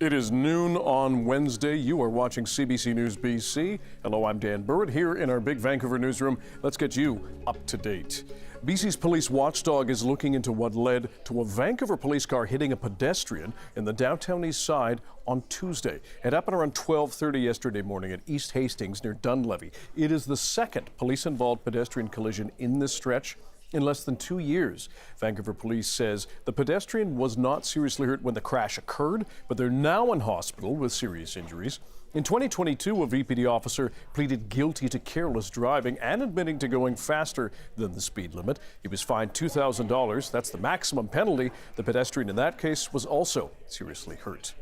It is noon on Wednesday. You are watching CBC News BC. Hello, I'm Dan Burritt here in our big Vancouver newsroom. Let's get you up to date. BC's police watchdog is looking into what led to a Vancouver police car hitting a pedestrian in the downtown east side on Tuesday. It happened around 12:30 yesterday morning at East Hastings near Dunlevy. It is the second police-involved pedestrian collision in this stretch in less than 2 years. Vancouver police says the pedestrian was not seriously hurt when the crash occurred, but they're now in hospital with serious injuries. In 2022, a VPD officer pleaded guilty to careless driving and admitting to going faster than the speed limit. He was fined $2,000. That's the maximum penalty. The pedestrian in that case was also seriously hurt.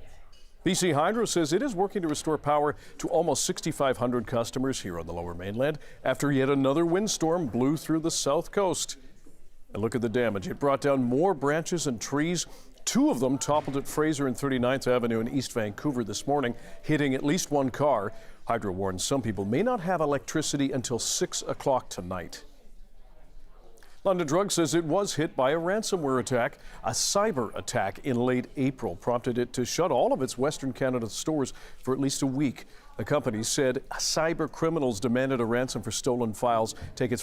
BC Hydro says it is working to restore power to almost 6,500 customers here on the Lower Mainland after yet another windstorm blew through the south coast. And look at the damage. It brought down more branches and trees. Two of them toppled at Fraser and 39th Avenue in East Vancouver this morning, hitting at least one car. Hydro warns some people may not have electricity until 6 o'clock tonight. London Drugs says it was hit by a ransomware attack. A cyber attack in late April prompted it to shut all of its Western Canada stores for at least a week. The company said cyber criminals demanded a ransom for stolen files taken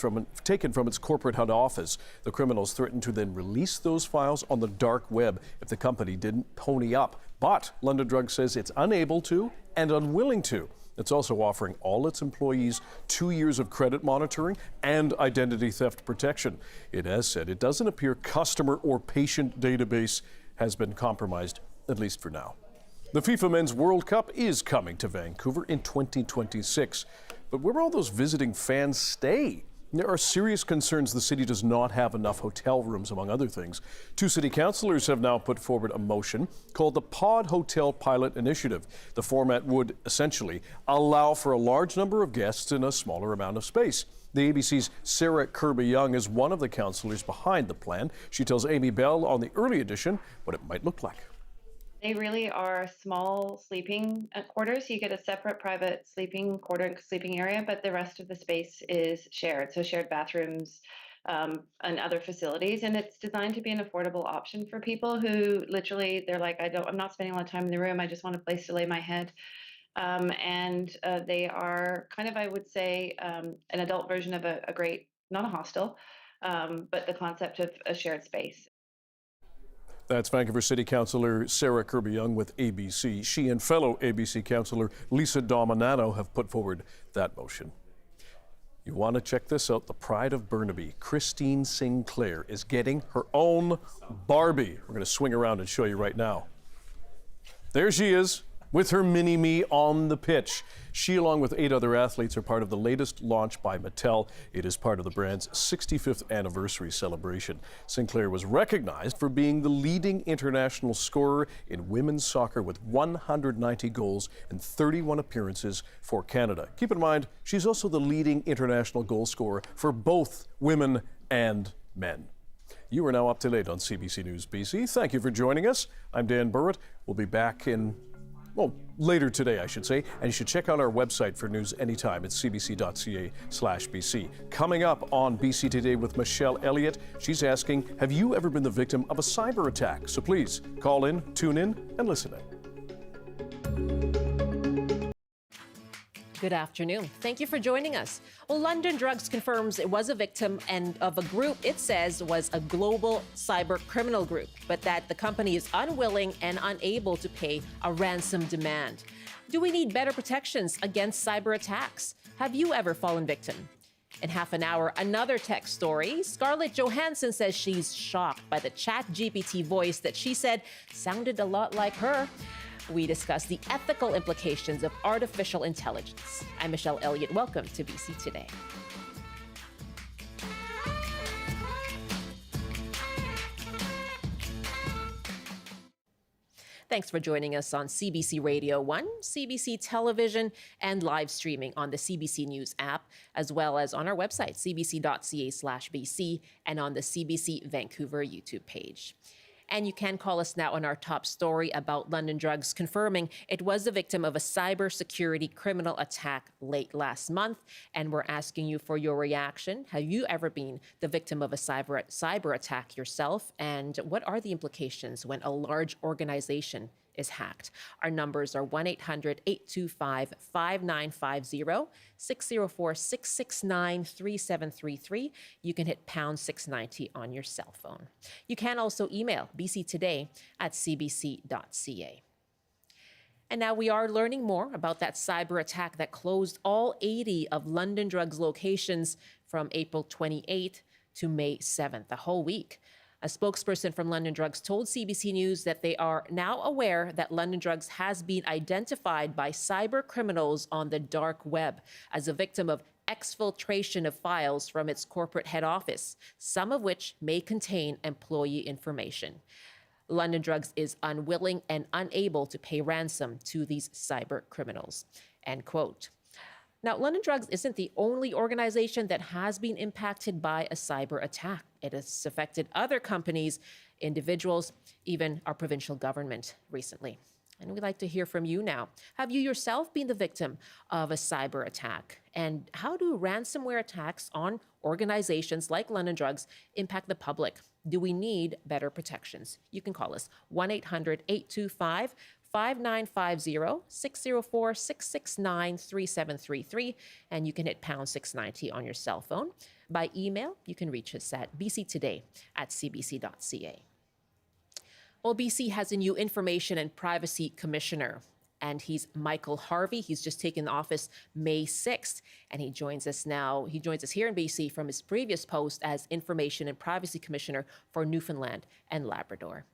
from its corporate head office. The criminals threatened to then release those files on the dark web if the company didn't pony up. But London Drugs says it's unable to and unwilling to. It's also offering all its employees 2 years of credit monitoring and identity theft protection. It has said it doesn't appear customer or patient database has been compromised, at least for now. The FIFA Men's World Cup is coming to Vancouver in 2026. But where will all those visiting fans stay? There are serious concerns the city does not have enough hotel rooms, among other things. Two city councillors have now put forward a motion called the Pod Hotel Pilot Initiative. The format would essentially allow for a large number of guests in a smaller amount of space. The ABC's Sarah Kirby-Young is one of the councillors behind the plan. She tells Amy Bell on the early edition what it might look like. They really are small sleeping quarters. You get a separate private sleeping area, but the rest of the space is shared. So shared bathrooms and other facilities. And it's designed to be an affordable option for people who literally, they're like, I'm not spending a lot of time in the room. I just want a place to lay my head. They are kind of, I would say, an adult version of a great, not a hostel, but the concept of a shared space. That's Vancouver City Councillor Sarah Kirby-Young with ABC. She and fellow ABC Councillor Lisa Dominato have put forward that motion. You want to check this out? The Pride of Burnaby, Christine Sinclair, is getting her own Barbie. We're going to swing around and show you right now. There she is, with her mini-me on the pitch. She, along with 8 other athletes, are part of the latest launch by Mattel. It is part of the brand's 65th anniversary celebration. Sinclair was recognized for being the leading international scorer in women's soccer with 190 goals and 31 appearances for Canada. Keep in mind, she's also the leading international goal scorer for both women and men. You are now up to date on CBC News BC. Thank you for joining us. I'm Dan Burritt. We'll be back later today, I should say, and you should check out our website for news anytime at cbc.ca/BC. Coming up on BC Today with Michelle Elliott, she's asking, have you ever been the victim of a cyber attack? So please call in, tune in, and listen in. Good afternoon. Thank you for joining us. Well, London Drugs confirms it was a victim of a group it says was a global cyber criminal group, but that the company is unwilling and unable to pay a ransom demand. Do we need better protections against cyber attacks? Have you ever fallen victim? In half an hour, another tech story. Scarlett Johansson says she's shocked by the ChatGPT voice that she said sounded a lot like her. We discuss the ethical implications of artificial intelligence. I'm Michelle Elliott. Welcome to BC Today. Thanks for joining us on CBC Radio 1, CBC Television, and live streaming on the CBC News app, as well as on our website, cbc.ca/BC, and on the CBC Vancouver YouTube page. And you can call us now on our top story about London Drugs confirming it was the victim of a cybersecurity criminal attack late last month. And we're asking you for your reaction. Have you ever been the victim of a cyber attack yourself? And what are the implications when a large organization is hacked. Our numbers are 1-800-825-5950, 604-669-3733. You can hit pound 690 on your cell phone. You can also email bctoday@cbc.ca. And now we are learning more about that cyber attack that closed all 80 of London Drugs locations from April 28th to May 7th, the whole week. A spokesperson from London Drugs told CBC News that they are now aware that London Drugs has been identified by cyber criminals on the dark web as a victim of exfiltration of files from its corporate head office, some of which may contain employee information. London Drugs is unwilling and unable to pay ransom to these cyber criminals, end quote. Now, London Drugs isn't the only organization that has been impacted by a cyber attack. It has affected other companies, individuals, even our provincial government recently. And we'd like to hear from you now. Have you yourself been the victim of a cyber attack? And how do ransomware attacks on organizations like London Drugs impact the public? Do we need better protections? You can call us 1-800-825-5950, 604-669-3733, and you can hit pound 690 on your cell phone. By email, you can reach us at bctoday@cbc.ca. Well, BC has a new Information and Privacy Commissioner, and he's Michael Harvey. He's just taken office May 6th, and he joins us now. He joins us here in BC from his previous post as Information and Privacy Commissioner for Newfoundland and Labrador.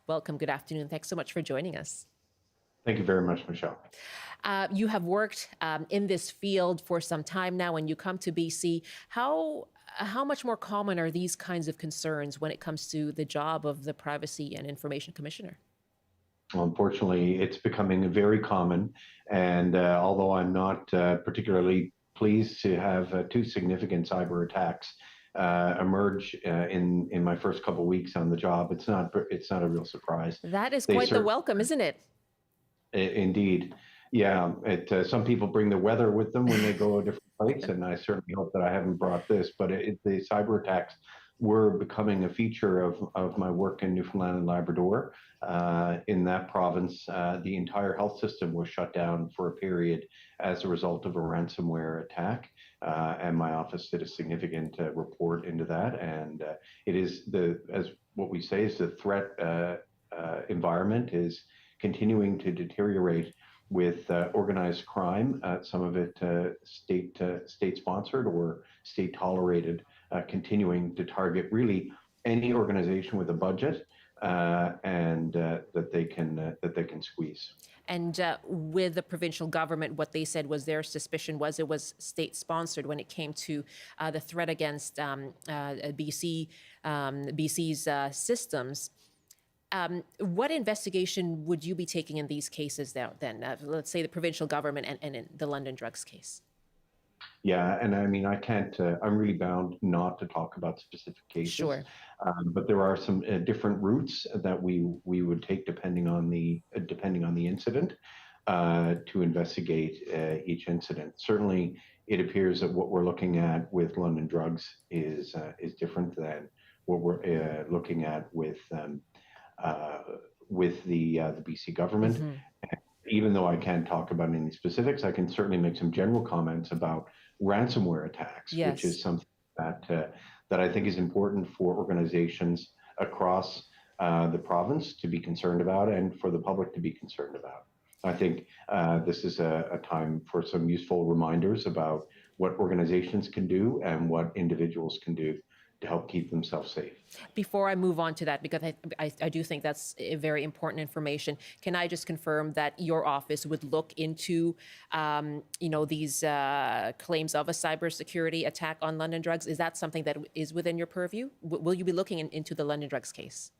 Welcome. Good afternoon. Thanks so much for joining us. Thank you very much, Michelle. You have worked in this field for some time now. When you come to BC, how much more common are these kinds of concerns when it comes to the job of the Privacy and Information Commissioner? Well, unfortunately, it's becoming very common. And although I'm not particularly pleased to have two significant cyber attacks emerge in my first couple of weeks on the job, it's not a real surprise. That is quite the welcome, isn't it? Indeed. Yeah, some people bring the weather with them when they go to different places, and I certainly hope that I haven't brought this, but the cyber attacks were becoming a feature of my work in Newfoundland and Labrador. In that province, the entire health system was shut down for a period as a result of a ransomware attack, and my office did a significant report into that, and it is as what we say is the threat environment is continuing to deteriorate with organized crime, some of it state-sponsored or state-tolerated, continuing to target really any organization with a budget and that they can squeeze. And with the provincial government, what they said was their suspicion was it was state-sponsored when it came to the threat against BC's systems. What investigation would you be taking in these cases then? Let's say the provincial government and in the London Drugs case. Yeah, and I mean, I can't, I'm really bound not to talk about specific cases. Sure. But there are some different routes that we would take depending on the incident to investigate each incident. Certainly, it appears that what we're looking at with London Drugs is different than what we're looking at with the BC government. Mm-hmm. Even though I can't talk about any specifics, I can certainly make some general comments about ransomware attacks, yes, which is something that I think is important for organizations across the province to be concerned about and for the public to be concerned about. I think this is a time for some useful reminders about what organizations can do and what individuals can do to help keep themselves safe. Before I move on to that, because I do think that's a very important information, can I just confirm that your office would look into, these claims of a cybersecurity attack on London Drugs? Is that something that is within your purview? Will you be looking into the London Drugs case?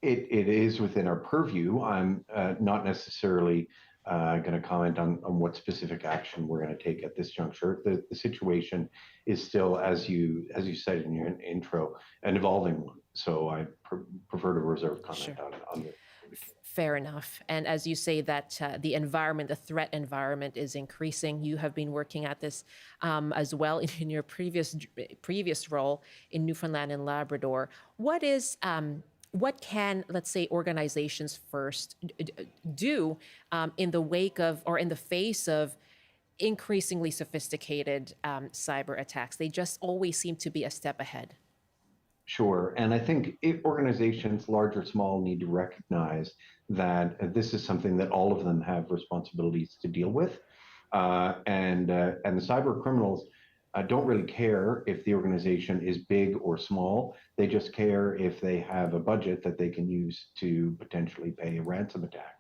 It is within our purview. I'm not necessarily going to comment on what specific action we're going to take at this juncture. The situation is still, as you said in your intro, an evolving one. So I prefer to reserve comment on the. Fair enough. And as you say that the environment, the threat environment is increasing. You have been working at this as well in your previous role in Newfoundland and Labrador. What is what can, let's say, organizations first do in the wake of or in the face of increasingly sophisticated cyber attacks? They just always seem to be a step ahead. Sure. And I think organizations, large or small, need to recognize that this is something that all of them have responsibilities to deal with. And the cyber criminals don't really care if the organization is big or small. They just care if they have a budget that they can use to potentially pay a ransom attack.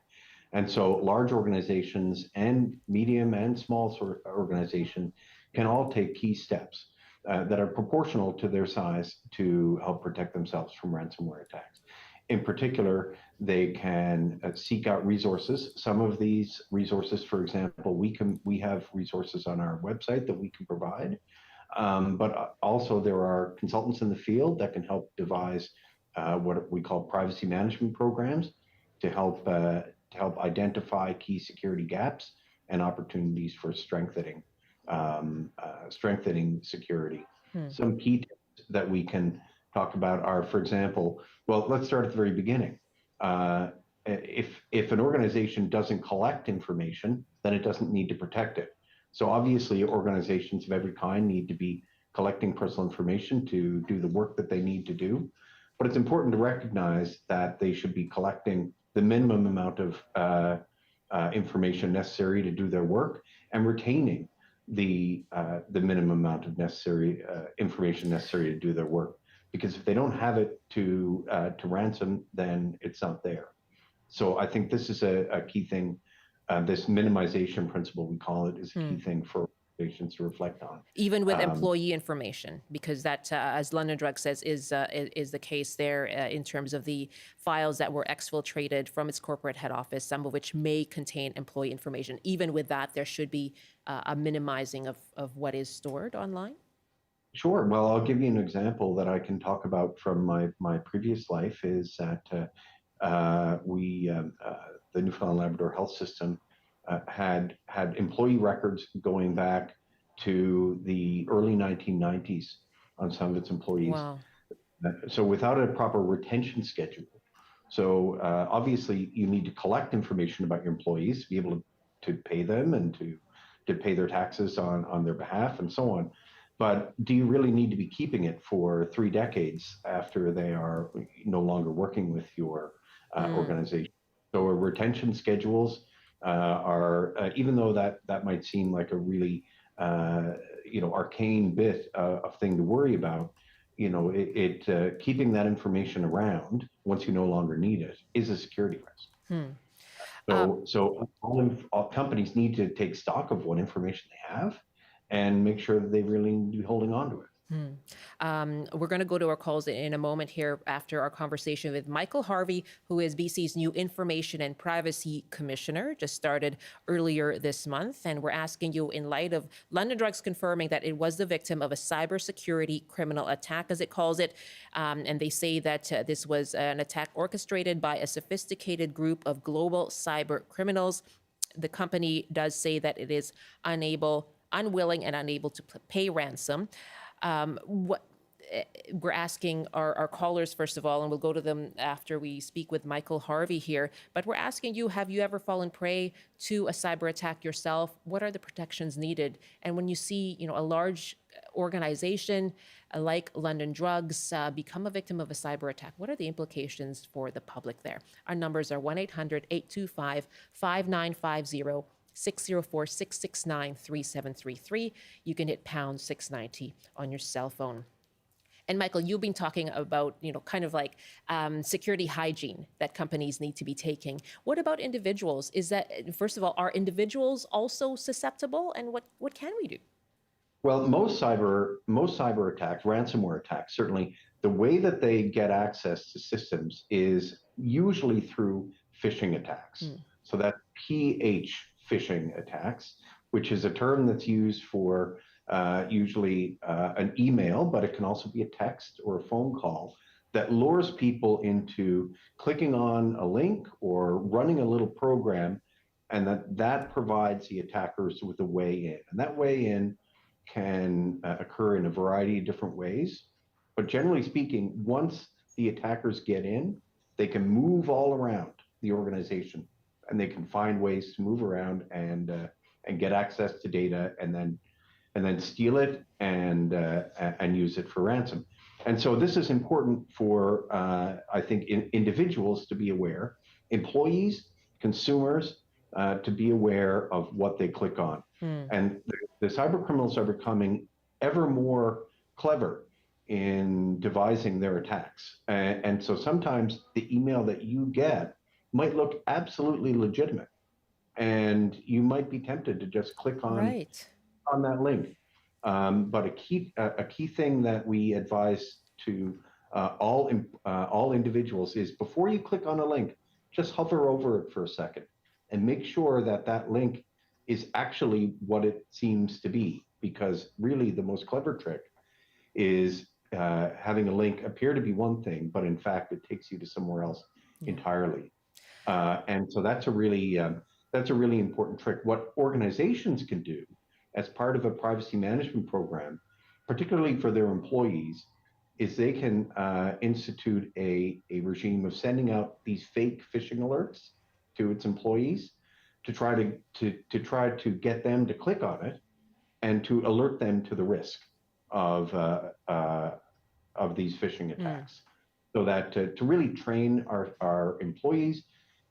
And so large organizations and medium and small sort of organizations can all take key steps that are proportional to their size to help protect themselves from ransomware attacks. In particular, they can seek out resources. Some of these resources, for example, we have resources on our website that we can provide, but also there are consultants in the field that can help devise what we call privacy management programs to help identify key security gaps and opportunities for strengthening security. Some key tips that we can talk about are, for example, well, let's start at the very beginning. If an organization doesn't collect information, then it doesn't need to protect it. So obviously, organizations of every kind need to be collecting personal information to do the work that they need to do. But it's important to recognize that they should be collecting the minimum amount of information necessary to do their work and retaining the minimum amount of information necessary to do their work. Because if they don't have it to ransom, then it's not there. So I think this is a key thing. This minimization principle, we call it, is a key thing for organizations to reflect on. Even with employee information, because that, as London Drug says, is the case there in terms of the files that were exfiltrated from its corporate head office, some of which may contain employee information. Even with that, there should be a minimizing of what is stored online. Sure. Well, I'll give you an example that I can talk about from my previous life. Is that the Newfoundland Labrador Health System had employee records going back to the early 1990s on some of its employees. Wow. So without a proper retention schedule. So obviously you need to collect information about your employees, to be able to pay them and to pay their taxes on their behalf and so on. But do you really need to be keeping it for 3 decades after they are no longer working with your organization? So retention schedules are, even though that might seem like a really arcane bit of thing to worry about, keeping that information around once you no longer need it is a security risk. So all companies need to take stock of what information they have and make sure that they really need to be holding on to it. We're going to go to our calls in a moment here after our conversation with Michael Harvey, who is BC's new Information and Privacy Commissioner, just started earlier this month. And we're asking you, in light of London Drugs confirming that it was the victim of a cybersecurity criminal attack, as it calls it, and they say that this was an attack orchestrated by a sophisticated group of global cyber criminals. The company does say that it is unwilling and unable to pay ransom. What we're asking our callers, first of all, and we'll go to them after we speak with Michael Harvey here, but we're asking you, have you ever fallen prey to a cyber attack yourself? What are the protections needed? And when you see, a large organization like London Drugs become a victim of a cyber attack, what are the implications for the public there? Our numbers are 1-800-825-5950, 604-669-3733. You can hit pound 690 on your cell phone. And Michael, you've been talking about, kind of like security hygiene that companies need to be taking. What about individuals? Is that, first of all, are individuals also susceptible? And what can we do? Well, most cyber attacks, ransomware attacks, certainly the way that they get access to systems is usually through phishing attacks. So that PH phishing attacks, which is a term that's used for usually an email, but it can also be a text or a phone call that lures people into clicking on a link or running a little program, and that provides the attackers with a way in. And that way in can occur in a variety of different ways. But generally speaking, once the attackers get in, they can move all around the organization, and they can find ways to move around and get access to data, and then steal it and use it for ransom. And so this is important for I think individuals to be aware, employees, consumers to be aware of what they click on. And the cyber criminals are becoming ever more clever in devising their attacks. And so sometimes the email that you get might look absolutely legitimate, and you might be tempted to just click on that link. But a key thing that we advise to all individuals is, before you click on a link, just hover over it for a second and make sure that that link is actually what it seems to be, because really the most clever trick is having a link appear to be one thing, but in fact it takes you to somewhere else entirely. And so that's a really important trick. What organizations can do as part of a privacy management program, particularly for their employees, is they can institute a regime of sending out these fake phishing alerts to its employees to try to get them to click on it and to alert them to the risk of these phishing attacks. So that to really train our employees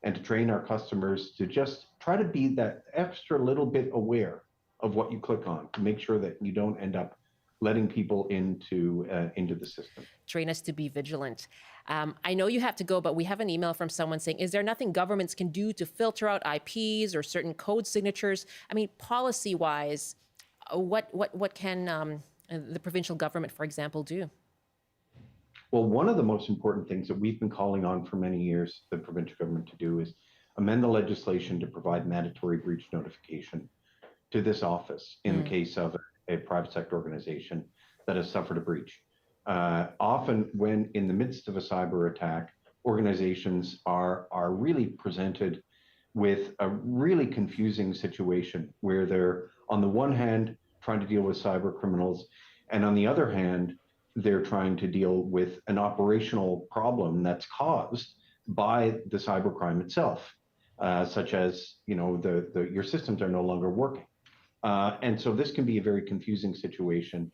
and to train our customers to just try to be that extra little bit aware of what you click on, to make sure that you don't end up letting people into the system. Train us to be vigilant. I know you have to go, but we have an email from someone saying, is there nothing governments can do to filter out IPs or certain code signatures? I mean, policy-wise, what can the provincial government, for example, do? Well, one of the most important things that we've been calling on for many years, the provincial government to do, is amend the legislation to provide mandatory breach notification to this office in the case of a private sector organization that has suffered a breach. Often when in the midst of a cyber attack, organizations are really presented with a really confusing situation where they're, on the one hand, trying to deal with cyber criminals, and on the other hand, they're trying to deal with an operational problem that's caused by the cybercrime itself, such as, your systems are no longer working. And so this can be a very confusing situation.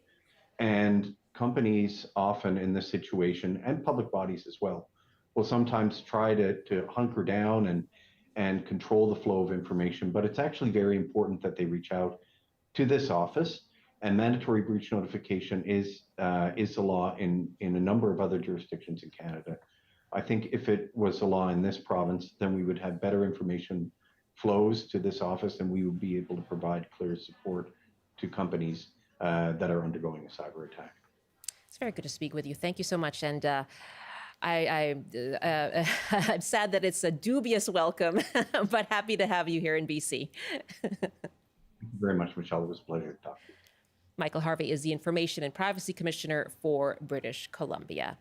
And companies often in this situation, and public bodies as well, will sometimes try to hunker down and control the flow of information. But it's actually very important that they reach out to this office. And mandatory breach notification is the law in a number of other jurisdictions in Canada. I think if it was the law in this province, then we would have better information flows to this office, and we would be able to provide clear support to companies that are undergoing a cyber attack. It's very good to speak with you. Thank you so much. And I'm sad that it's a dubious welcome, but happy to have you here in BC. Thank you very much, Michelle. It was a pleasure to talk to you. Michael Harvey is the Information and Privacy Commissioner for British Columbia.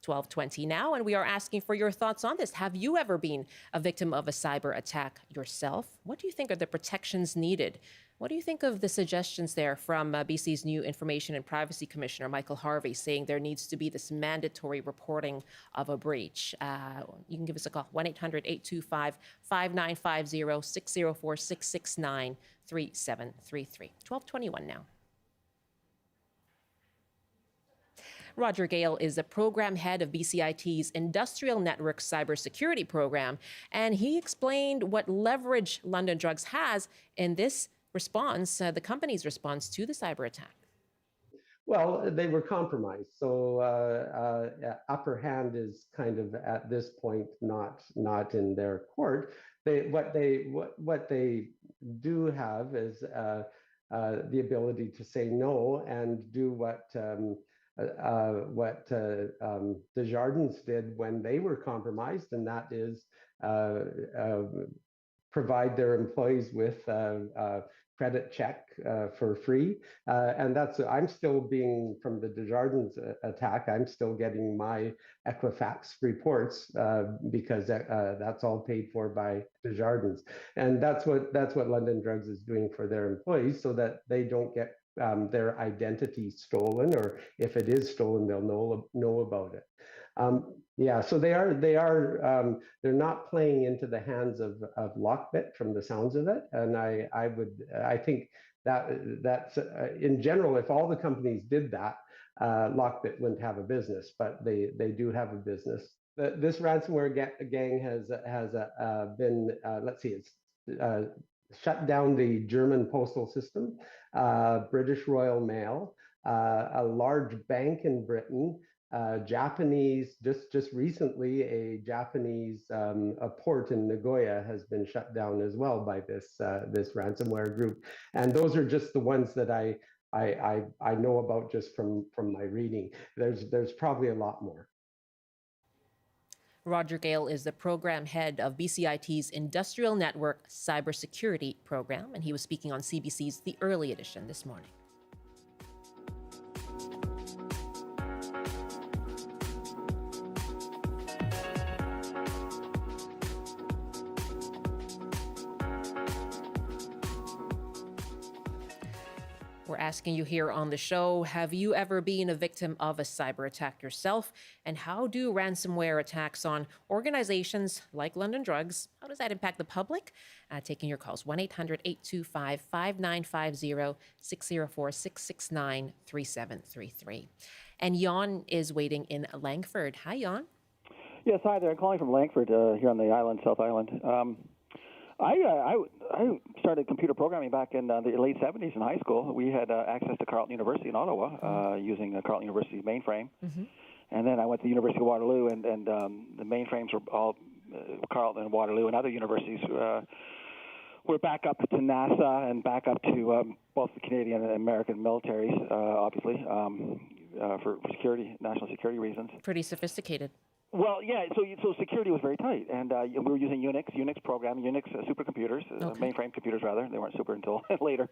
12:20 now, and we are asking for your thoughts on this. Have you ever been a victim of a cyber attack yourself? What do you think are the protections needed? What do you think of the suggestions there from BC's new Information and Privacy Commissioner, Michael Harvey, saying there needs to be this mandatory reporting of a breach? You can give us a call, 1-800-825-5950, 604-669-3733. 12:21 now. Roger Gale is the program head of BCIT's Industrial Network Cybersecurity program, and he explained what leverage London Drugs has in this response, the company's response to the cyber attack. Well, they were compromised, so upper hand is kind of at this point not in their court. What they do have is the ability to say no and do what Desjardins did when they were compromised, and that is provide their employees with credit check for free. And I'm still being, from the Desjardins attack, I'm still getting my Equifax reports because that's all paid for by Desjardins. And that's what London Drugs is doing for their employees, so that they don't get their identity stolen, or if it is stolen, they'll know about it. Yeah, so they're not playing into the hands of Lockbit from the sounds of it, and I think that's in general, if all the companies did that, Lockbit wouldn't have a business, but they do have a business. This ransomware gang has been let's see, it's shut down the German postal system, British Royal Mail, a large bank in Britain, Japanese, just recently, a Japanese a port in Nagoya has been shut down as well by this ransomware group, and those are just the ones that I know about just from my reading. There's probably a lot more. Roger Gale is the program head of BCIT's Industrial Network Cybersecurity program, and he was speaking on CBC's The Early Edition this morning. We're asking you here on the show, have you ever been a victim of a cyber attack yourself? And how do ransomware attacks on organizations like London Drugs, how does that impact the public? Taking your calls, 1-800-825-5950, 604-669-3733. And Jan is waiting in Langford. Hi, Jan. Yes, hi there. I'm calling from Langford here on the island, South Island. I started computer programming back in the late 70s in high school. We had access to Carleton University in Ottawa using Carleton University's mainframe. Mm-hmm. And then I went to the University of Waterloo, and the mainframes were all Carleton and Waterloo and other universities were back up to NASA and back up to both the Canadian and American militaries, obviously, for security, national security reasons. Pretty sophisticated. Well, yeah, so security was very tight, and we were using Unix programming, Unix supercomputers, mainframe computers rather. They weren't super until later.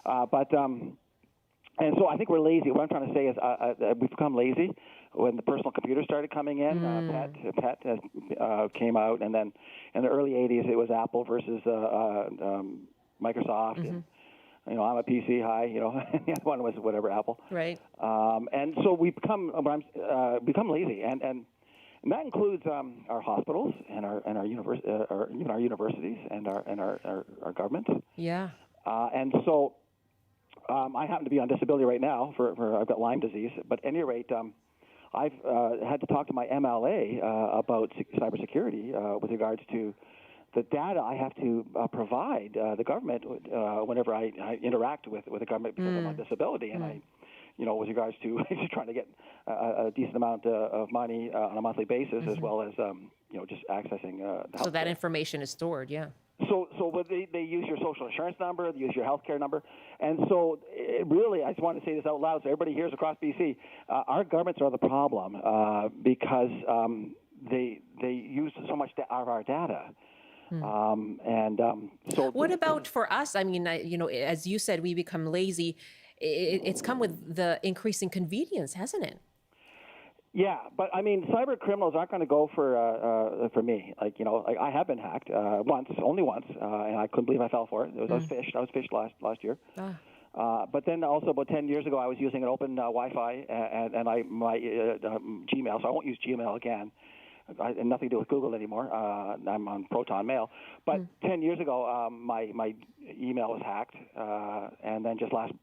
And so I think we're lazy. What I'm trying to say is we've become lazy when the personal computers started coming in. PET came out, and then in the early 80s it was Apple versus Microsoft. Mm-hmm. And, I'm a PC, the other one was whatever, Apple. Right. And so we become lazy, and that includes our hospitals and our universities and our governments. Yeah. And so I happen to be on disability right now for I've got Lyme disease. But at any rate, I've had to talk to my MLA about cybersecurity with regards to the data I have to provide the government whenever I interact with the government because I'm on disability, and with regards to just trying to get a decent amount of money on a monthly basis, as well as just accessing the health. So that information is stored, yeah. So they use your social insurance number, they use your health care number, and so really, I just want to say this out loud so everybody hears across BC, our governments are the problem because they use so much of our data. So what about for us? I mean, as you said, we become lazy. It's come with the increasing convenience, hasn't it? Yeah, but I mean, cyber criminals aren't going to go for me. Like I have been hacked only once, and I couldn't believe I fell for it. I was phished last year. But then also about 10 years ago, I was using an open Wi-Fi and my Gmail, so I won't use Gmail again. And nothing to do with Google anymore. I'm on Proton Mail. But 10 years ago, my email was hacked, and then just last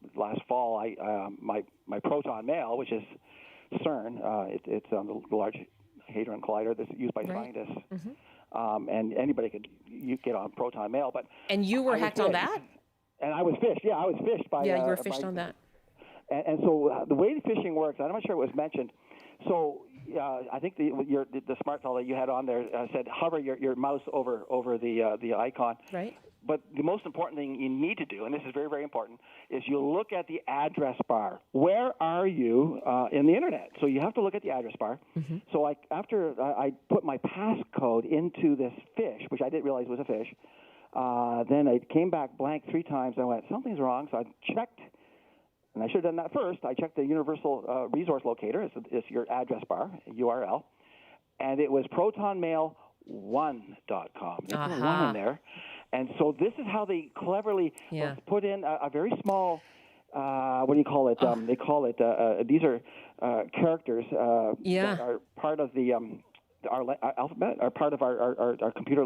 fall, my Proton Mail, which is CERN, it's the Large Hadron Collider that's used by scientists, and anybody could get on Proton Mail. And you were hacked on that? And I was phished. Yeah, I was phished by. Yeah, you were phished on that. And so the way the phishing works, I'm not sure it was mentioned. So I think the smart fellow that you had on there said hover your mouse over the icon. Right. But the most important thing you need to do, and this is very, very important, is you look at the address bar. Where are you in the internet? So you have to look at the address bar. Mm-hmm. So after I put my passcode into this fish, which I didn't realize was a fish, then it came back blank 3 times. I went, something's wrong. So I checked. And I should have done that first. I checked the Universal Resource Locator. It's your address bar, URL. And it was protonmail1.com. There's no one in there. And so this is how they cleverly put in a very small what do you call it? They call it, these are characters that are part of the our alphabet, are part of our computer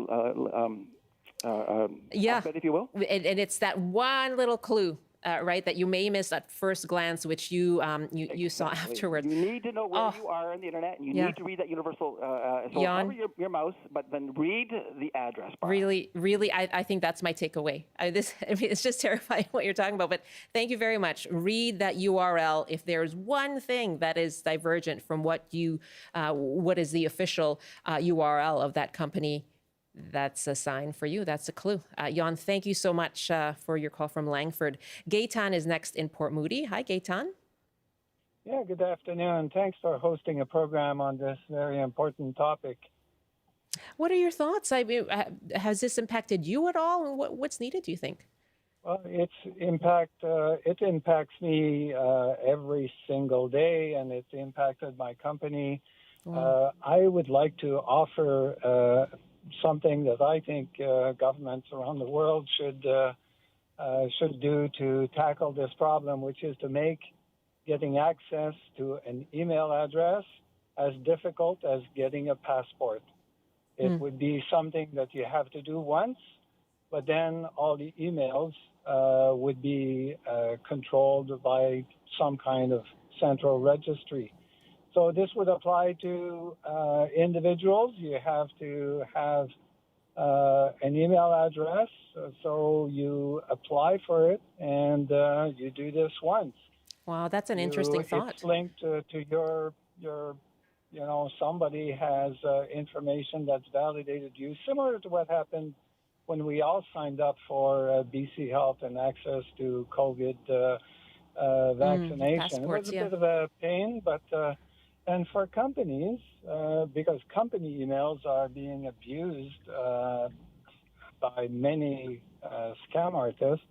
alphabet, if you will. And it's that one little clue. Right, that you may miss at first glance, which you saw afterwards. You need to know where you are on the internet, and you need to read that universal. So cover your mouse, but then read the address bar. Really, I think that's my takeaway. It's just terrifying what you're talking about. But thank you very much. Read that URL. If there's one thing that is divergent from what is the official URL of that company, that's a sign for you. That's a clue. Jan, thank you so much for your call from Langford. Gaetan is next in Port Moody. Hi, Gaetan. Yeah, good afternoon. Thanks for hosting a program on this very important topic. What are your thoughts? I mean, has this impacted you at all? And what's needed, do you think? Well, it impacts me every single day, and it's impacted my company. Wow. I would like to offer something that I think governments around the world should do to tackle this problem, which is to make getting access to an email address as difficult as getting a passport. It would be something that you have to do once, but then all the emails would be controlled by some kind of central registry. So this would apply to individuals. You have to have an email address, so you apply for it, and you do this once. Wow, that's an interesting thought. It's linked to your somebody has information that's validated you, similar to what happened when we all signed up for BC Health and access to COVID vaccination. It was a bit of a pain, but and for companies, because company emails are being abused by many scam artists,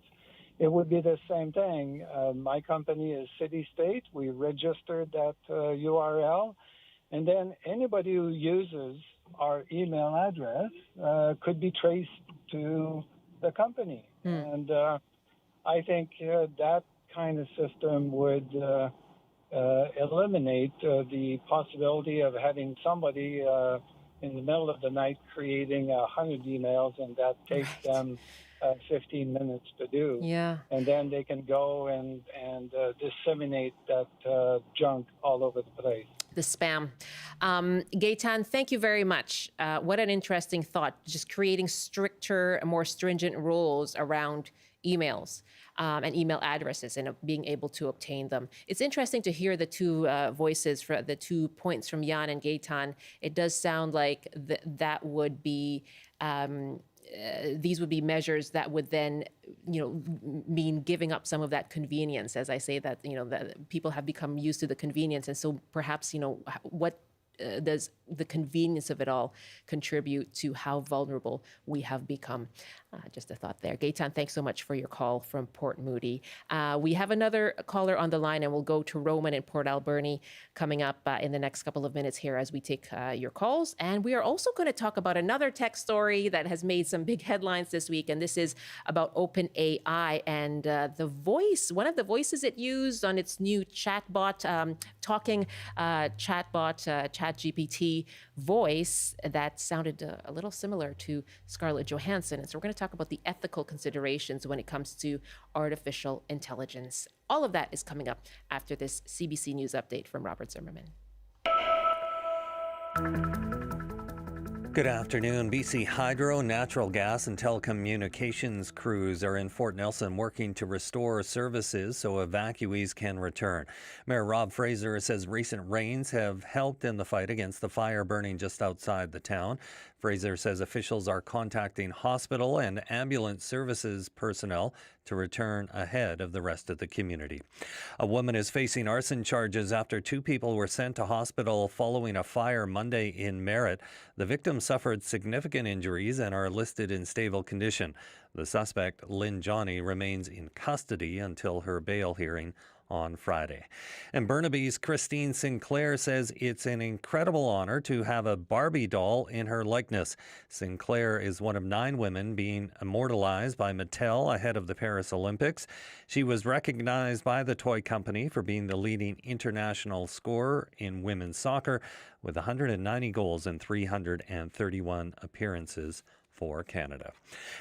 it would be the same thing. My company is City State. We registered that URL, and then anybody who uses our email address could be traced to the company. And I think that kind of system would eliminate the possibility of having somebody in the middle of the night creating 100 emails, and that takes them 15 minutes to do. Yeah. And then they can go and disseminate that junk all over the place. The spam. Gaetan, thank you very much. What an interesting thought, just creating stricter, more stringent rules around emails and email addresses and being able to obtain them. It's interesting to hear the two voices, for the 2 points from Jan and Gaetan. It does sound like that would be these would be measures that would then, mean giving up some of that convenience. As I say that, that people have become used to the convenience. And so perhaps, what does the convenience of it all contribute to how vulnerable we have become? Just a thought there. Gaetan, thanks so much for your call from Port Moody. We have another caller on the line, and we'll go to Roman in Port Alberni coming up in the next couple of minutes here as we take your calls. And we are also going to talk about another tech story that has made some big headlines this week, and this is about OpenAI and one of the voices it used on its new chatbot, talking chatbot, ChatGPT voice that sounded a little similar to Scarlett Johansson. And so we're going to talk about the ethical considerations when it comes to artificial intelligence. All of that is coming up after this CBC News update from Robert Zimmerman. Good afternoon. BC Hydro, natural gas and telecommunications crews are in Fort Nelson working to restore services so evacuees can return. Mayor Rob Fraser says recent rains have helped in the fight against the fire burning just outside the town. Fraser says officials are contacting hospital and ambulance services personnel to return ahead of the rest of the community. A woman is facing arson charges after 2 people were sent to hospital following a fire Monday in Merritt. The victims suffered significant injuries and are listed in stable condition. The suspect, Lynn Johnny, remains in custody until her bail hearing on Friday. And Burnaby's Christine Sinclair says it's an incredible honor to have a Barbie doll in her likeness. Sinclair is one of 9 women being immortalized by Mattel ahead of the Paris Olympics. She was recognized by the toy company for being the leading international scorer in women's soccer with 190 goals and 331 appearances for Canada.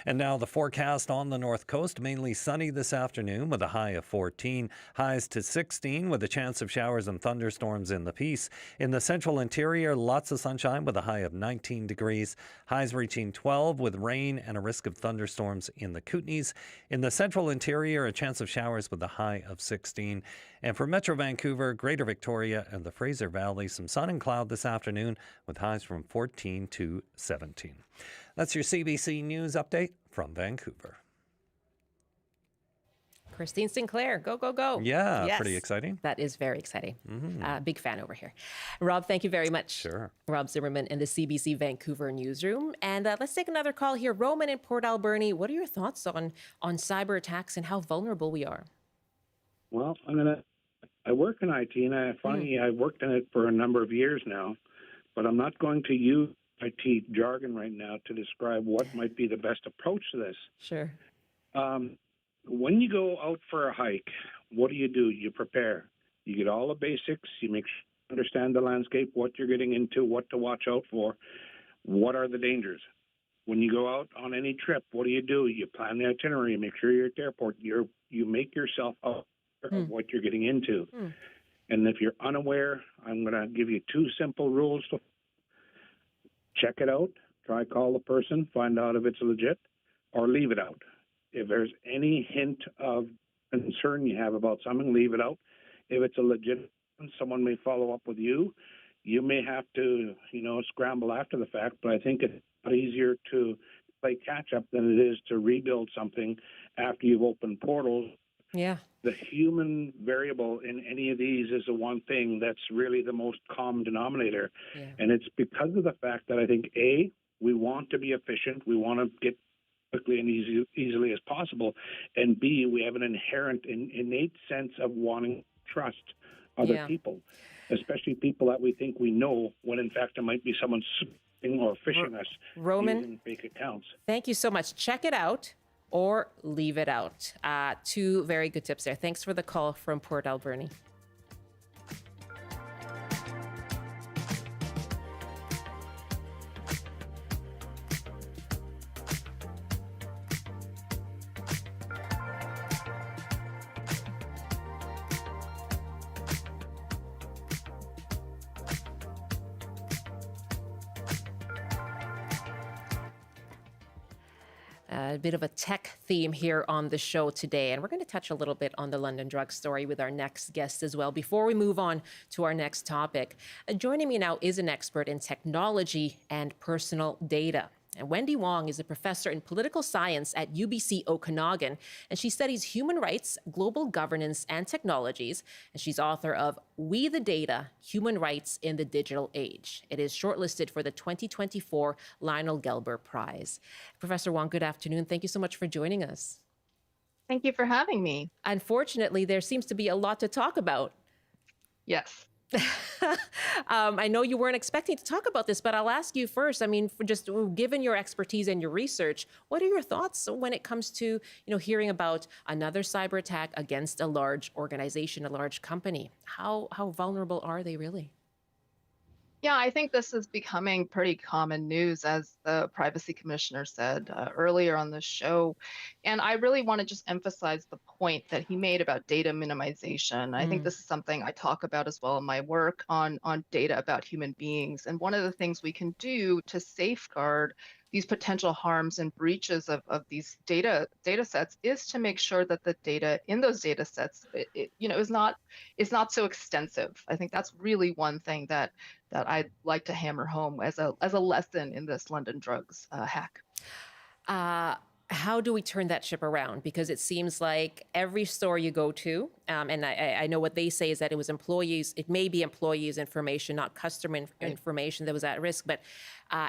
And now the forecast on the north coast, mainly sunny this afternoon with a high of 14, highs to 16 with a chance of showers and thunderstorms in the Peace. In the central interior, lots of sunshine with a high of 19 degrees, highs reaching 12 with rain and a risk of thunderstorms in the Kootenays. In the central interior, a chance of showers with a high of 16. And for Metro Vancouver, Greater Victoria and the Fraser Valley, some sun and cloud this afternoon with highs from 14 to 17. That's your CBC News update from Vancouver. Christine Sinclair, go, go, go. Yeah, Yes. pretty exciting. That is very exciting. Big fan over here. Rob, thank you very much. Sure. Rob Zimmerman in the CBC Vancouver newsroom. And let's take another call here. Roman in Port Alberni, what are your thoughts on cyber attacks and how vulnerable we are? Well, I work in IT, and I've worked in it for a number of years now, but I'm not going to use IT jargon right now to describe what might be the best approach to this. Sure. When you go out for a hike, what do? You prepare. You get all the basics. You make sure you understand the landscape, what you're getting into, what to watch out for, what are the dangers. When you go out on any trip, what do? You plan the itinerary, you make sure you're at the airport. You make yourself aware of what you're getting into. And if you're unaware, I'm going to give you 2 simple rules to check it out, try call the person, find out if it's legit, or leave it out. If there's any hint of concern you have about something, leave it out. If it's a legit, someone may follow up with you. You may have to, scramble after the fact, but I think it's a lot easier to play catch up than it is to rebuild something after you've opened portals. Yeah. The human variable in any of these is the one thing that's really the most common denominator. Yeah. And it's because of the fact that I think, A, we want to be efficient. We want to get quickly and easily as possible. And B, we have an inherent, innate sense of wanting to trust other people, especially people that we think we know, when in fact it might be someone spoofing or phishing us using fake accounts. Thank you so much. Check it out or leave it out. 2 very good tips there. Thanks for the call from Port Alberni. A bit of a tech theme here on the show today, and we're going to touch a little bit on the London drug story with our next guest as well. Before we move on to our next topic, joining me now is an expert in technology and personal data. And Wendy Wong is a professor in political science at UBC Okanagan, and she studies human rights, global governance, and technologies. And she's author of We the Data, Human Rights in the Digital Age. It is shortlisted for the 2024 Lionel Gelber Prize. Professor Wong, good afternoon. Thank you so much for joining us. Thank you for having me. Unfortunately, there seems to be a lot to talk about. Yes. I know you weren't expecting to talk about this, but I'll ask you first. I mean, just given your expertise and your research, what are your thoughts when it comes to, hearing about another cyber attack against a large organization, a large company? How vulnerable are they really? Yeah, I think this is becoming pretty common news, as the privacy commissioner said earlier on the show. And I really want to just emphasize the point that he made about data minimization. I think this is something I talk about as well in my work on data about human beings. And one of the things we can do to safeguard these potential harms and breaches of these data sets is to make sure that the data in those data sets is not so extensive. I think that's really one thing that I'd like to hammer home as a lesson in this London drugs hack. How do we turn that ship around? Because it seems like every store you go to, and I know what they say is that it may be employees' information, not customer information that was at risk, but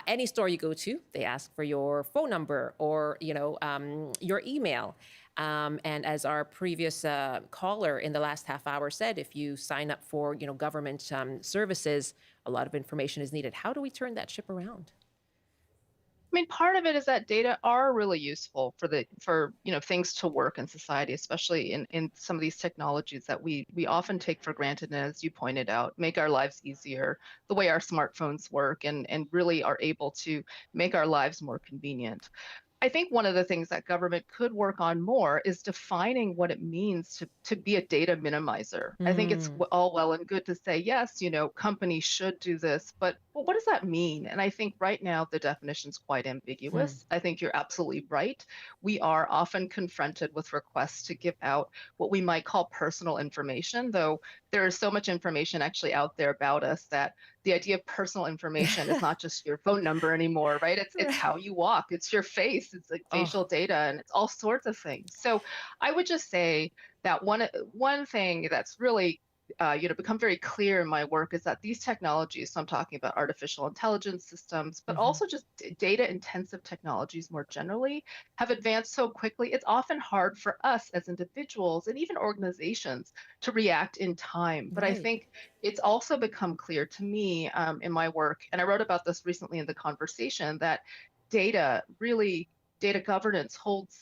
any store you go to, they ask for your phone number or, your email. And as our previous caller in the last half hour said, if you sign up for government services, a lot of information is needed. How do we turn that ship around? I mean, part of it is that data are really useful for things to work in society, especially in some of these technologies that we often take for granted, and as you pointed out, make our lives easier, the way our smartphones work, and really are able to make our lives more convenient. I think one of the things that government could work on more is defining what it means to be a data minimizer. I think it's all well and good to say, yes, companies should do this, but well, what does that mean? And I think right now the definition is quite ambiguous. I think you're absolutely right. We are often confronted with requests to give out what we might call personal information, though there is so much information actually out there about us that the idea of personal information is not just your phone number anymore, right? It's how you walk, it's your face, it's like facial data, and it's all sorts of things. So I would just say that one thing that's really become very clear in my work is that these technologies, so I'm talking about artificial intelligence systems, but also just data intensive technologies more generally, have advanced so quickly. It's often hard for us as individuals and even organizations to react in time. But I think it's also become clear to me in my work, and I wrote about this recently in the conversation, that data governance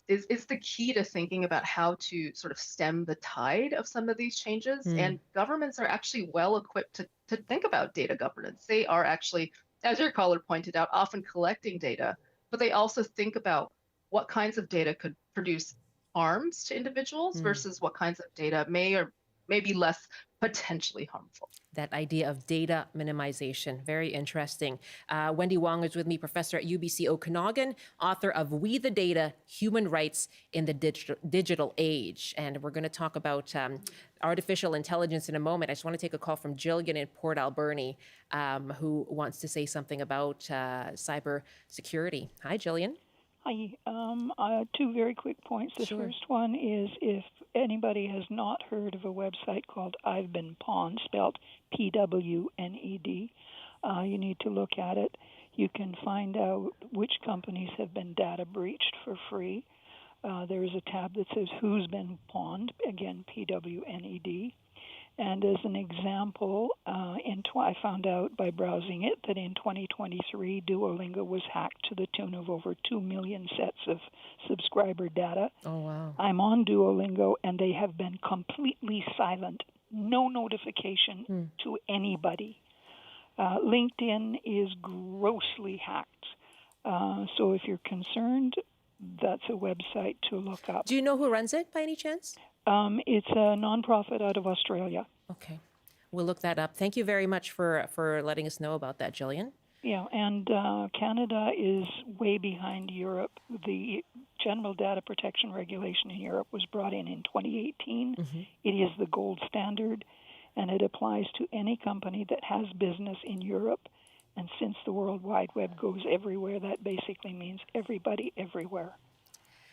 is the key to thinking about how to sort of stem the tide of some of these changes. And governments are actually well equipped to think about data governance. They are actually, as your caller pointed out, often collecting data, but they also think about what kinds of data could produce harms to individuals versus what kinds of data may or may be less potentially harmful. That idea of data minimization, very interesting. Wendy Wong is with me, professor at UBC Okanagan, author of We the Data, Human Rights in the Digital Age. And we're going to talk about artificial intelligence in a moment. I just want to take a call from Jillian in Port Alberni, who wants to say something about cybersecurity. Hi, Jillian. Hi. Two very quick points. The first one is, if anybody has not heard of a website called I've Been Pawned, spelled PWNED, you need to look at it. You can find out which companies have been data breached for free. There is a tab that says Who's Been Pawned, again, PWNED. And as an example, I found out by browsing it that in 2023, Duolingo was hacked to the tune of over 2 million sets of subscriber data. Oh, wow. I'm on Duolingo, and they have been completely silent. No notification to anybody. LinkedIn is grossly hacked. So if you're concerned, that's a website to look up. Do you know who runs it by any chance? It's a nonprofit out of Australia. Okay. We'll look that up. Thank you very much for letting us know about that, Jillian. Yeah, and Canada is way behind Europe. The General Data Protection Regulation in Europe was brought in 2018. It is the gold standard, and it applies to any company that has business in Europe. And since the World Wide Web goes everywhere, that basically means everybody everywhere.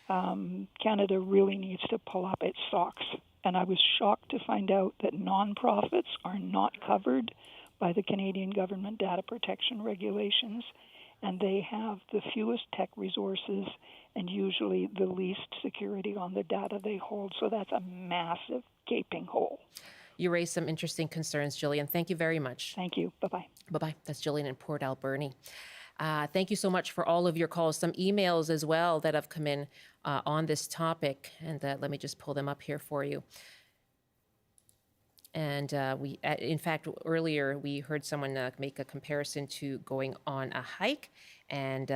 Canada really needs to pull up its socks. And I was shocked to find out that nonprofits are not covered by the Canadian government data protection regulations, and they have the fewest tech resources and usually the least security on the data they hold. So that's a massive gaping hole. You raised some interesting concerns, Jillian. Thank you very much. Thank you. Bye-bye. Bye-bye. That's Jillian in Port Alberni. Thank you so much for all of your calls. Some emails as well that have come in on this topic. And let me just pull them up here for you. And in fact, earlier we heard someone make a comparison to going on a hike. And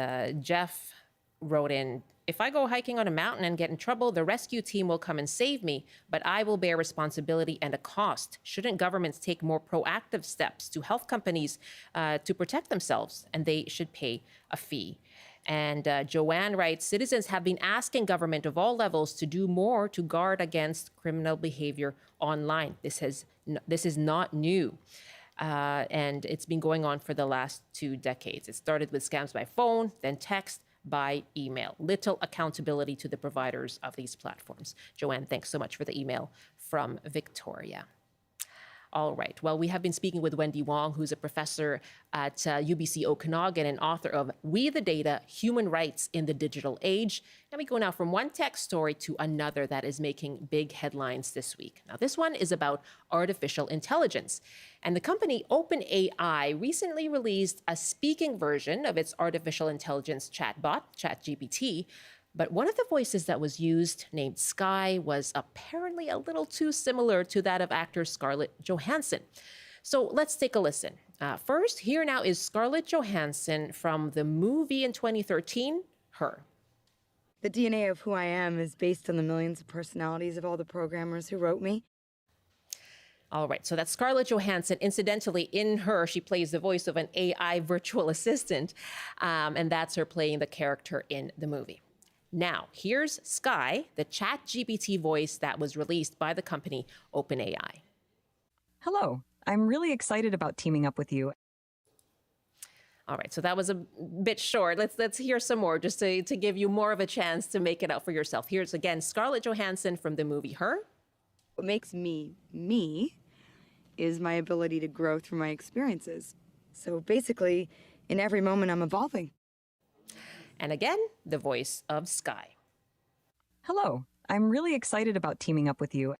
Jeff wrote in, if I go hiking on a mountain and get in trouble, the rescue team will come and save me, but I will bear responsibility and a cost. Shouldn't governments take more proactive steps to help companies to protect themselves, and they should pay a fee? And Joanne writes, citizens have been asking government of all levels to do more to guard against criminal behavior online. This is not new. And it's been going on for the last 2 decades. It started with scams by phone, then text, by email. Little accountability to the providers of these platforms. Joanne, thanks so much for the email from Victoria. All right. Well, we have been speaking with Wendy Wong, who's a professor at UBC Okanagan and author of We the Data, Human Rights in the Digital Age. And we go now from one tech story to another that is making big headlines this week. Now, this one is about artificial intelligence. And the company OpenAI recently released a speaking version of its artificial intelligence chatbot, ChatGPT. But one of the voices that was used, named Sky, was apparently a little too similar to that of actor Scarlett Johansson. So let's take a listen. First, here now is Scarlett Johansson from the movie in 2013, Her. The DNA of who I am is based on the millions of personalities of all the programmers who wrote me. All right, so that's Scarlett Johansson. Incidentally, in Her, she plays the voice of an AI virtual assistant, and that's her playing the character in the movie. Now, here's Sky, the ChatGPT voice that was released by the company OpenAI. Hello, I'm really excited about teaming up with you. All right, so that was a bit short. Let's hear some more just to give you more of a chance to make it out for yourself. Here's again Scarlett Johansson from the movie Her. What makes me, me, is my ability to grow through my experiences. So basically, in every moment, I'm evolving. And again, the voice of Sky. Hello, I'm really excited about teaming up with you.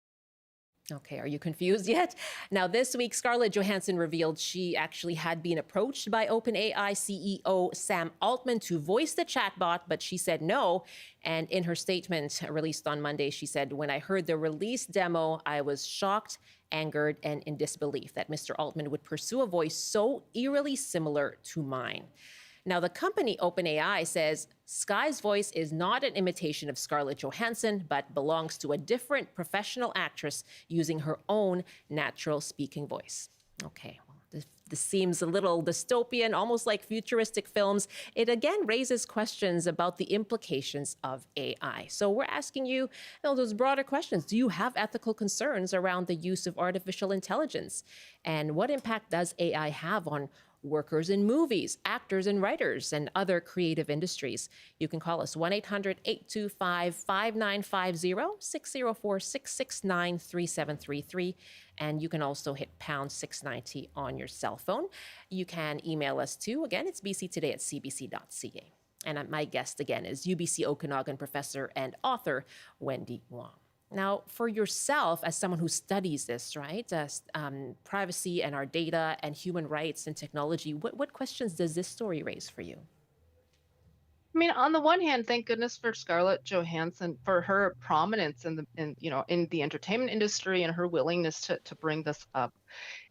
Okay, are you confused yet? Now, this week, Scarlett Johansson revealed she actually had been approached by OpenAI CEO Sam Altman to voice the chatbot, but she said no. And in her statement released on Monday, she said, "When I heard the release demo, I was shocked, angered, and in disbelief that Mr. Altman would pursue a voice so eerily similar to mine." Now, the company OpenAI says Sky's voice is not an imitation of Scarlett Johansson, but belongs to a different professional actress using her own natural speaking voice. Okay, well, this seems a little dystopian, almost like futuristic films. It again raises questions about the implications of AI. So we're asking you those broader questions. Do you have ethical concerns around the use of artificial intelligence? And what impact does AI have on workers in movies, actors and writers, and other creative industries? You can call us 1-800-825-5950, 604-669-3733, and you can also hit pound 690 on your cell phone. You can email us too. Again, it's bctoday@cbc.ca. And my guest again is UBC Okanagan professor and author Wendy Wong. Now, for yourself, as someone who studies this, right, privacy and our data and human rights and technology, what questions does this story raise for you? I mean, on the one hand, thank goodness for Scarlett Johansson for her prominence in the entertainment industry and her willingness to bring this up.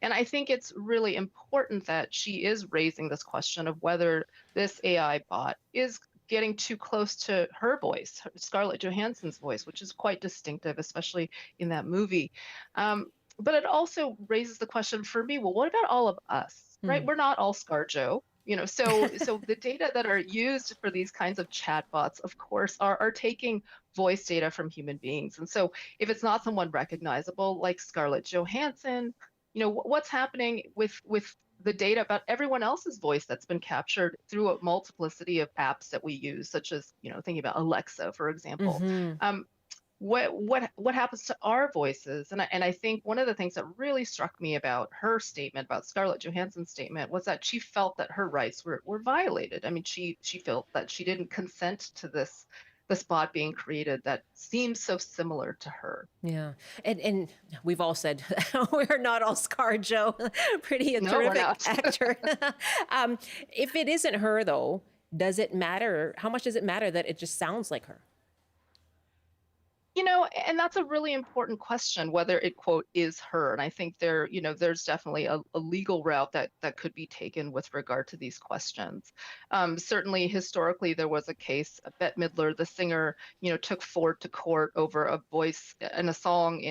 And I think it's really important that she is raising this question of whether this AI bot is getting too close to her voice, Scarlett Johansson's voice, which is quite distinctive, especially in that movie. But it also raises the question for me, well, what about all of us, right? We're not all ScarJo, so the data that are used for these kinds of chatbots, of course, are taking voice data from human beings. And so if it's not someone recognizable like Scarlett Johansson, what's happening with the data about everyone else's voice that's been captured through a multiplicity of apps that we use, such as, thinking about Alexa, for example. What happens to our voices? And I think one of the things that really struck me about her statement, about Scarlett Johansson's statement, was that she felt that her rights were violated. I mean, she felt that she didn't consent to this bot being created that seems so similar to her. Yeah. And we've all said we're not all ScarJo, pretty terrific actor. If it isn't her, though, does it matter? How much does it matter that it just sounds like her? And that's a really important question, whether it, quote, is her. And I think there's definitely a legal route that could be taken with regard to these questions. Certainly, historically, there was a case, Bette Midler, the singer, took Ford to court over a voice in a song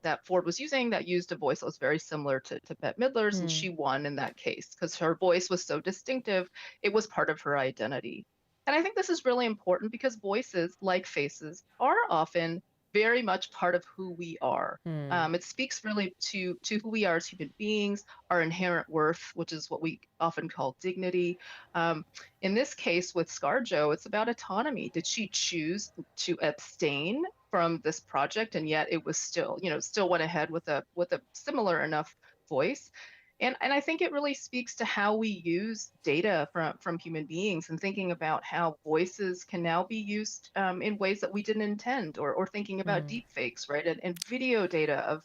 that Ford was using that used a voice that was very similar to Bette Midler's, and she won in that case because her voice was so distinctive, it was part of her identity. And I think this is really important because voices, like faces, are often very much part of who we are. It speaks really to who we are as human beings, our inherent worth, which is what we often call dignity. In this case with ScarJo, it's about autonomy. Did she choose to abstain from this project, and yet it was still went ahead with a similar enough voice. And I think it really speaks to how we use data from human beings and thinking about how voices can now be used in ways that we didn't intend, or thinking about deep fakes, right? And video data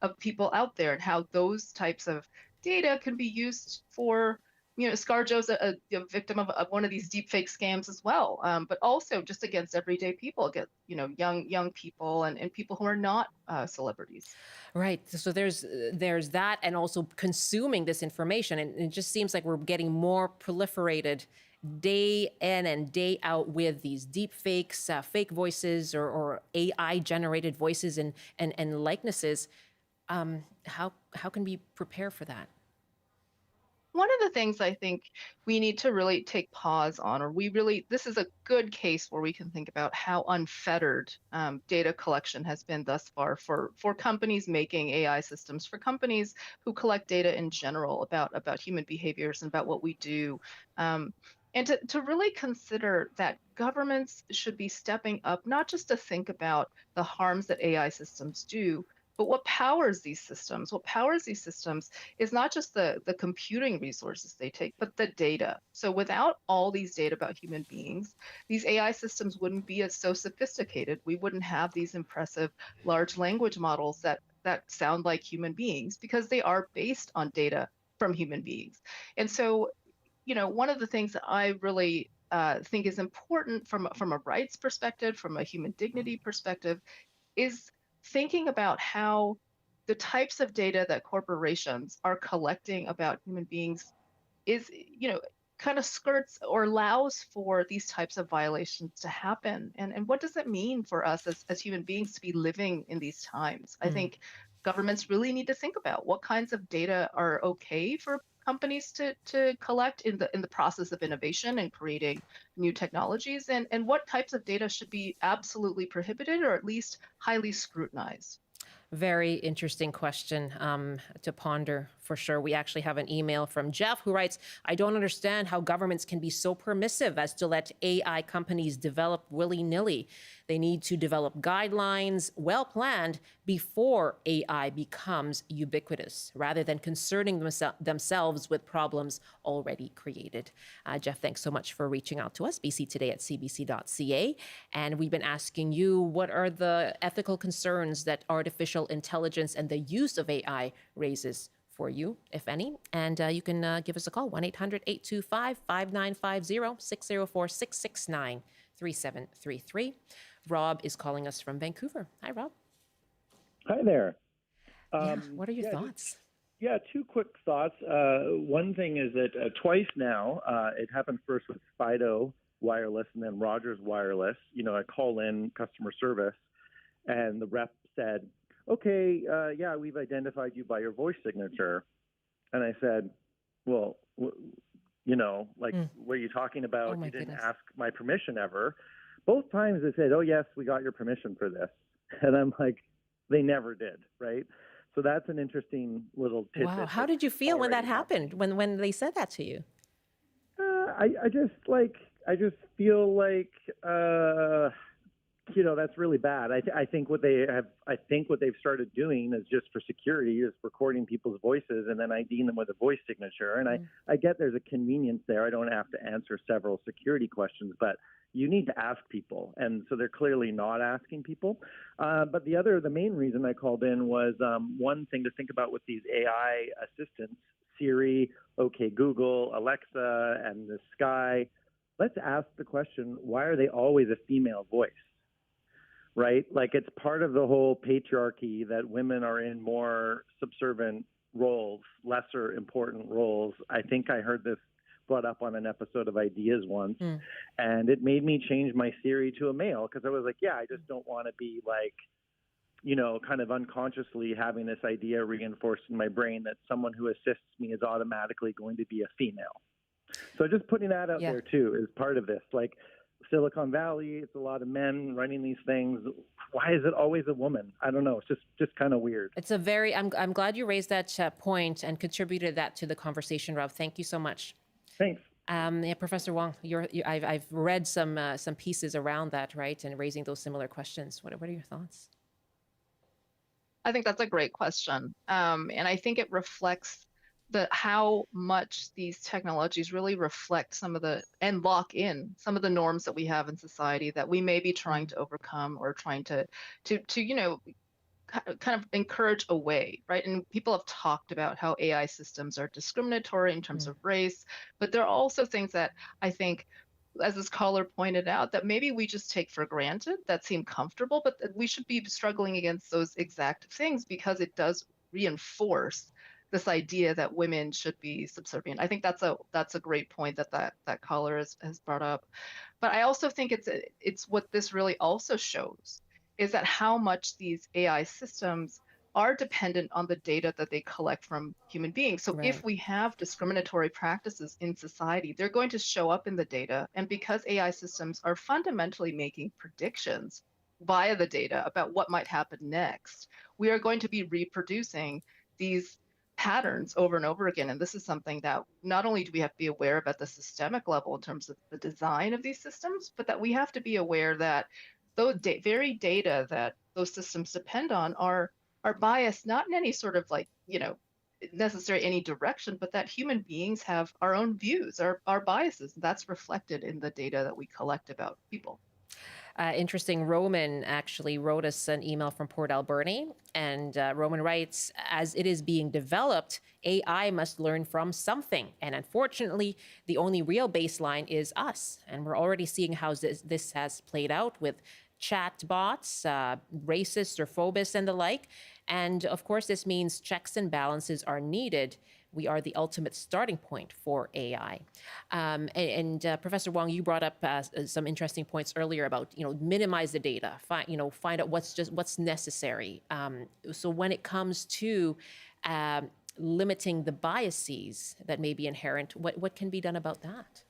of people out there, and how those types of data can be used for, ScarJo's a victim of one of these deep fake scams as well, but also just against everyday people, young people and people who are not celebrities. Right. So there's that, and also consuming this information, and it just seems like we're getting more proliferated day in and day out with these deep fakes, fake voices, or AI generated voices and likenesses. How can we prepare for that? One of the things I think we need to really take pause on, this is a good case where we can think about how unfettered data collection has been thus far for companies making AI systems, for companies who collect data in general about human behaviors and about what we do. And to really consider that governments should be stepping up, not just to think about the harms that AI systems do, but what powers these systems? What powers these systems is not just the computing resources they take, but the data. So without all these data about human beings, these AI systems wouldn't be as so sophisticated. We wouldn't have these impressive large language models that sound like human beings, because they are based on data from human beings. And so, one of the things that I really think is important from a rights perspective, from a human dignity perspective, is thinking about how the types of data that corporations are collecting about human beings is, kind of skirts or allows for these types of violations to happen. And what does it mean for us as human beings to be living in these times? I think governments really need to think about what kinds of data are okay for companies to collect in the process of innovation and creating new technologies, and what types of data should be absolutely prohibited or at least highly scrutinized. Very interesting question to ponder, for sure. We actually have an email from Jeff who writes, I don't understand how governments can be so permissive as to let AI companies develop willy-nilly. They need to develop guidelines, well planned, before AI becomes ubiquitous, rather than concerning themselves with problems already created. Jeff, thanks so much for reaching out to us, bctoday@cbc.ca. And we've been asking you, what are the ethical concerns that artificial intelligence and the use of AI raises for you, if any? And you can give us a call, 1-800-825-5950, 604-669-3733. Rob is calling us from Vancouver. Hi, Rob. Hi there. What are your thoughts? Two quick thoughts. One thing is that twice now, it happened first with Fido Wireless and then Rogers Wireless. I call in customer service and the rep said, okay, we've identified you by your voice signature. And I said, well, what are you talking about? You didn't ask my permission ever. Both times they said, oh, yes, we got your permission for this. And I'm like, they never did, right? So that's an interesting little tidbit. Wow. How did you feel when that happened, when they said that to you? I just feel like, that's really bad. I think what they've started doing is just for security is recording people's voices and then IDing them with a voice signature. And I get there's a convenience there. I don't have to answer several security questions, but you need to ask people. And so they're clearly not asking people. But the main reason I called in was one thing to think about with these AI assistants, Siri, OK Google, Alexa, and the Sky. Let's ask the question, why are they always a female voice? Right? Like, it's part of the whole patriarchy that women are in more subservient roles, lesser important roles. I think I heard this brought up on an episode of Ideas once, and it made me change my Siri to a male, because I was like, I just don't want to be like, kind of unconsciously having this idea reinforced in my brain that someone who assists me is automatically going to be a female. So just putting that out there too is part of this. Like, Silicon Valley, it's a lot of men running these things. Why is it always a woman? I don't know. It's just kind of weird. It's a very, I'm glad you raised that point and contributed that to the conversation, Rob. Thank you so much. Thanks. Professor Wong, I've read some pieces around that, right, and raising those similar questions. What are your thoughts? I think that's a great question. And I think it reflects how much these technologies really reflect some of and lock in some of the norms that we have in society that we may be trying to overcome or trying to kind of encourage away, right? And people have talked about how AI systems are discriminatory in terms of race, but there are also things that I think, as this caller pointed out, that maybe we just take for granted that seem comfortable, but that we should be struggling against those exact things because it does reinforce this idea that women should be subservient. I think that's a great point that caller has brought up. But I also think it's what this really also shows is that how much these AI systems are dependent on the data that they collect from human beings. So if we have discriminatory practices in society, they're going to show up in the data. And because AI systems are fundamentally making predictions via the data about what might happen next, we are going to be reproducing these patterns over and over again. And this is something that not only do we have to be aware of at the systemic level in terms of the design of these systems, but that we have to be aware that those very data that those systems depend on are biased, not in any sort of necessary any direction, but that human beings have our own views, our biases. That's reflected in the data that we collect about people. Interesting. Roman actually wrote us an email from Port Alberni, and Roman writes, as it is being developed, AI must learn from something. And unfortunately, the only real baseline is us. And we're already seeing how this has played out with chat bots, racists or phobists and the like. And of course, this means checks and balances are needed. We are the ultimate starting point for AI. Professor Wong, you brought up some interesting points earlier about, minimize the data, find out what's necessary. So when it comes to limiting the biases that may be inherent, what can be done about that?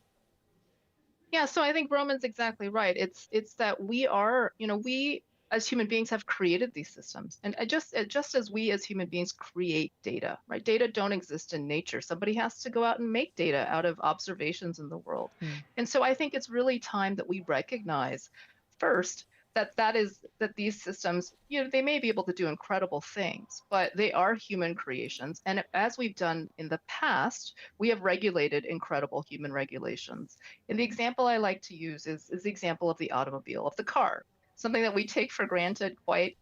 Yeah, so I think Roman's exactly right. It's that we are, we as human beings have created these systems, and just as we as human beings create data, right? Data don't exist in nature. Somebody has to go out and make data out of observations in the world. And so I think it's really time that we recognize first that these systems, they may be able to do incredible things, but they are human creations. And as we've done in the past, we have regulated incredible human regulations. And the example I like to use is the example of the automobile, of the car, something that we take for granted quite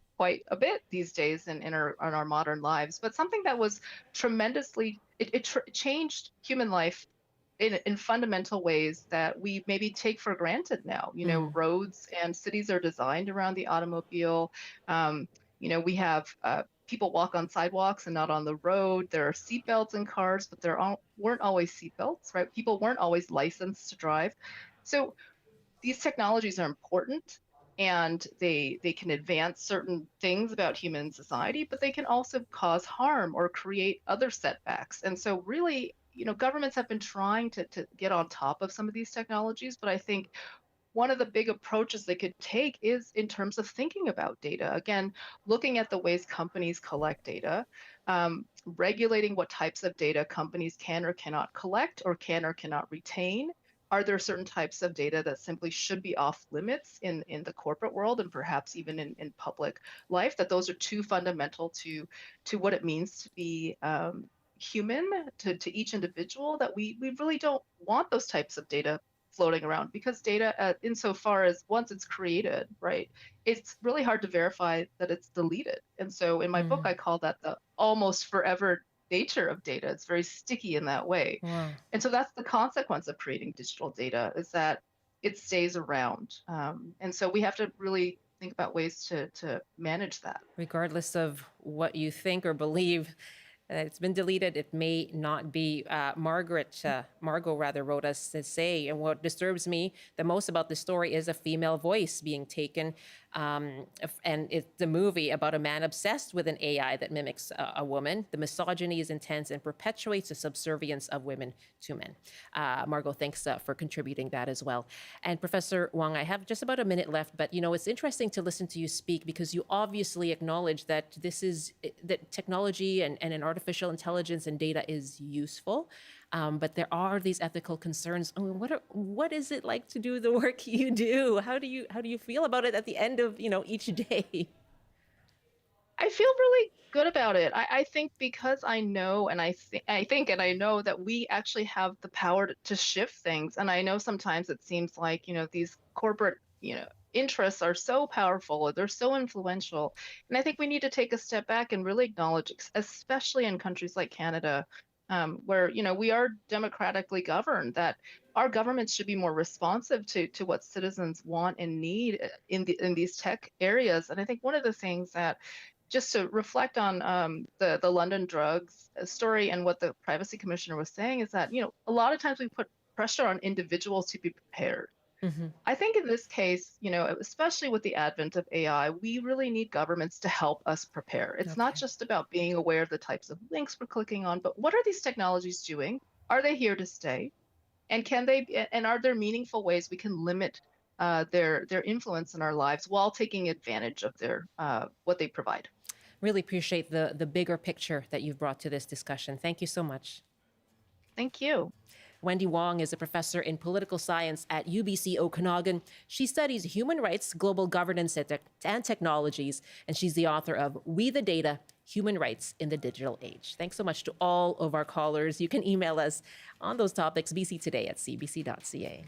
a bit these days in our modern lives, but something that was tremendously, it changed human life in fundamental ways that we maybe take for granted now. Roads and cities are designed around the automobile. We have people walk on sidewalks and not on the road. There are seatbelts in cars, but there weren't always seatbelts, right? People weren't always licensed to drive. So these technologies are important, and they can advance certain things about human society, but they can also cause harm or create other setbacks. And so really, governments have been trying to get on top of some of these technologies, but I think one of the big approaches they could take is in terms of thinking about data. Again, looking at the ways companies collect data, regulating what types of data companies can or cannot collect or can or cannot retain. Are there certain types of data that simply should be off limits in the corporate world and perhaps even in public life? That those are too fundamental to what it means to be human, to each individual, that we really don't want those types of data floating around, because data, insofar as once it's created, right, it's really hard to verify that it's deleted. And so in my book, I call that the almost forever nature of data. It's very sticky in that way. Wow. And so that's the consequence of creating digital data, is that it stays around. And so we have to really think about ways to manage that. Regardless of what you think or believe, it's been deleted. It may not be. Margot wrote us to say, and what disturbs me the most about this story is a female voice being taken. And it's the movie about a man obsessed with an AI that mimics a woman. The misogyny is intense and perpetuates the subservience of women to men. Margot, thanks for contributing that as well. And Professor Wong, I have just about a minute left, but it's interesting to listen to you speak, because you obviously acknowledge that that technology and an artificial intelligence and data is useful, but there are these ethical concerns. What is it like to do the work you do? How do you feel about it at the end of each day? I feel really good about it. I think because I know and I think and I know that we actually have the power to shift things. And I know sometimes it seems like, these corporate, interests are so powerful, or they're so influential. And I think we need to take a step back and really acknowledge, especially in countries like Canada, where, we are democratically governed, that our governments should be more responsive to what citizens want and need in these tech areas. And I think one of the things that, just to reflect on the London drugs story and what the privacy commissioner was saying, is that, a lot of times we put pressure on individuals to be prepared. I think in this case, especially with the advent of AI, we really need governments to help us prepare. It's not just about being aware of the types of links we're clicking on, but what are these technologies doing? Are they here to stay? And are there meaningful ways we can limit their influence in our lives while taking advantage of their what they provide? Really appreciate the bigger picture that you've brought to this discussion. Thank you so much. Thank you. Wendy Wong is a professor in political science at UBC Okanagan. She studies human rights, global governance, and technologies, and she's the author of We the Data, Human Rights in the Digital Age. Thanks so much to all of our callers. You can email us on those topics, bctoday@cbc.ca.